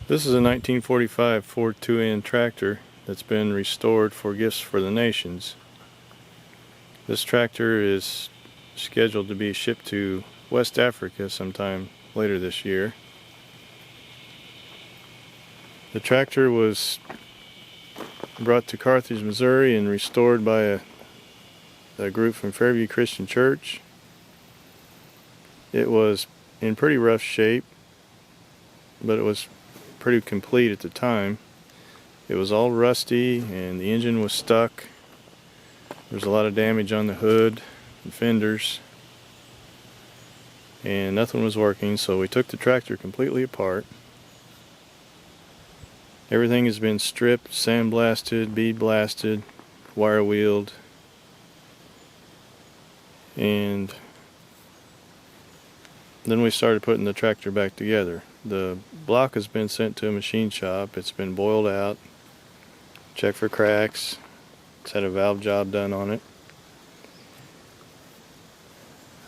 This is a 1945 Ford 2N tractor that's been restored for gifts for the nations. This tractor is scheduled to be shipped to West Africa sometime later this year. The tractor was brought to Carthage, Missouri and restored by a group from Fairview Christian Church. It was in pretty rough shape, but it was pretty complete at the time. It was all rusty and the engine was stuck. There was a lot of damage on the hood and fenders, and nothing was working, so we took the tractor completely apart. Everything has been stripped, sandblasted, bead blasted, wire wheeled, and then we started putting the tractor back together. The block has been sent to a machine shop. It's been boiled out, checked for cracks. It's had a valve job done on it.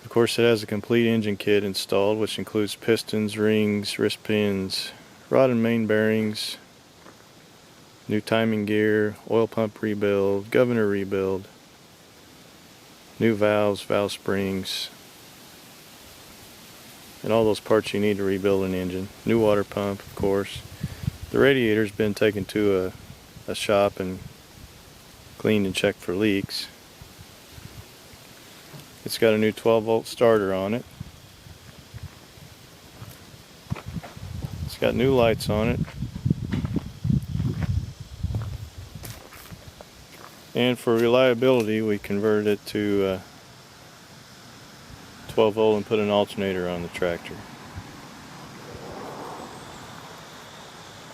Of course, it has a complete engine kit installed, which includes pistons, rings, wrist pins, rod and main bearings, new timing gear, oil pump rebuild, governor rebuild, new valves, valve springs, and all those parts you need to rebuild an engine. New water pump, of course. The radiator's been taken to a shop and cleaned and checked for leaks. It's got a new 12-volt starter on it. It's got new lights on it. And for reliability, we converted it to 12 volt and put an alternator on the tractor.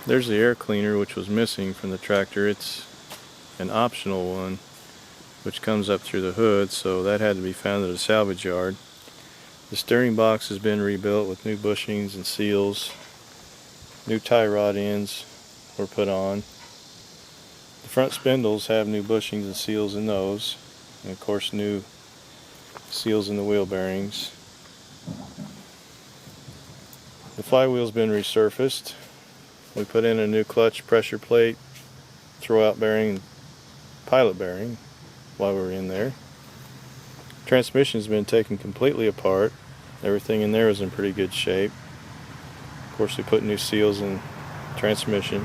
There's the air cleaner, which was missing from the tractor. It's an optional one which comes up through the hood, so that had to be found at a salvage yard. The steering box has been rebuilt with new bushings and seals. New tie rod ends were put on. The front spindles have new bushings and seals in those, and of course new seals in the wheel bearings. The flywheel's been resurfaced. We put in a new clutch pressure plate, throwout bearing, pilot bearing while we were in there. Transmission's been taken completely apart. Everything in there was in pretty good shape. Of course, we put new seals in transmission.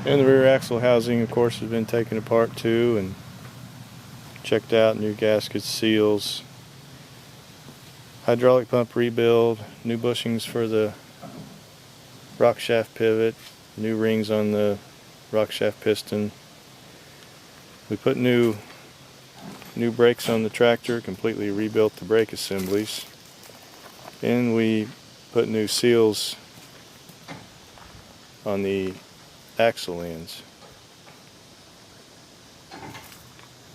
And the rear axle housing, of course, has been taken apart too and checked out. New gaskets, seals, hydraulic pump rebuild, new bushings for the rock shaft pivot, new rings on the rock shaft piston. We put new brakes on the tractor, completely rebuilt the brake assemblies, and we put new seals on the axle ends.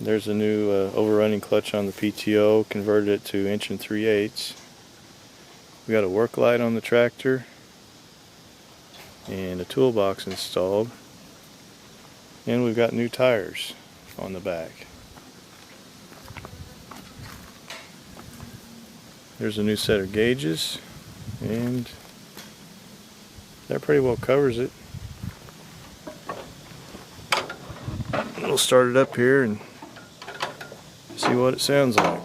There's a new overrunning clutch on the PTO, converted it to 1 3/8. We got a work light on the tractor and a toolbox installed, and we've got new tires on the back. There's a new set of gauges, and that pretty well covers it. We'll start it up here and see what it sounds like.